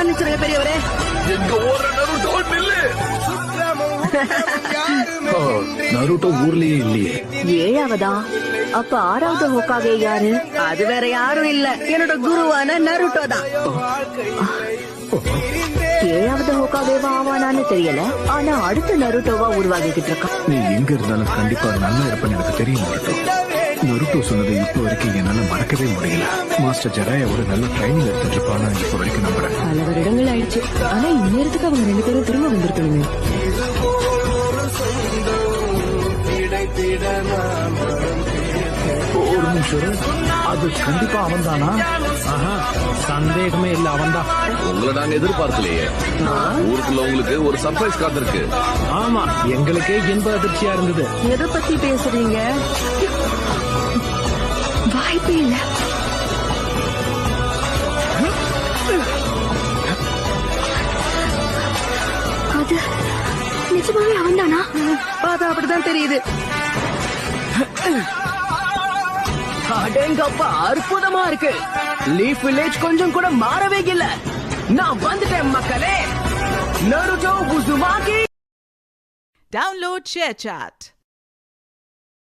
மன்னிச்சிருங்க பெரியவரே. எங்க ஓடுற நருட்டோ நில்லு. நருட்டோ ஊர்லயே இல்லையே. 7ஆவதா? அப்ப 6வது ஹோக்காகே யாரு? அது வேற யாரும் இல்ல, என்னோட குருவான நருட்டோ தான். 7வது ஹோக்காகேவா ஆவானான்னு தெரியல, ஆனா அடுத்த நருட்டோவா உருவாகிக்கிட்டு இருக்கான். நீ எங்க இருந்தாலும் கண்டிப்பா நல்லா இருப்பேன்னு எனக்கு தெரியும் நருட்டோ. நருட்டோ சொன்னதை இப்ப வரைக்கும் என்னால மறக்கவே முடியல. மாஸ்டர் ஜெராயாவோட நல்ல ட்ரைனிங் எடுத்துட்டு இருப்பான்னு இப்ப வரைக்கும் நம்புறேன். பல வருடங்கள் ஆயிடுச்சு, ஆனா இந்நேரத்துக்கு அவங்க 2 பேரும் திரும்ப வந்திருக்கணுமே. ஒரு நிமிஷம், அது கண்டிப்பா அவன் தானா? சந்தேகமே இல்ல, அவன் தான். உங்களை நாங்க எதிர்பார்க்கலையே. ஊருக்குள்ள உங்களுக்கு ஒரு சர்ப்ரைஸ் காத்திருக்கு. ஆமா, எங்களுக்கே இன்ப அதிர்ச்சியா இருந்தது. எதை பத்தி பேசுறீங்க? வாய்ப்பே இல்ல. அது நிஜமாவே அவன் தானா? பார்த்தா அப்படிதான் தெரியுது. அடேங்கப்பா, அற்புதமா இருக்கு. லீஃப் வில்லேஜ் கொஞ்சம் கூட மாறவே இல்ல. நான் வந்துட்டேன் மக்களே. Naruto Uzumaki. Download ShareChat.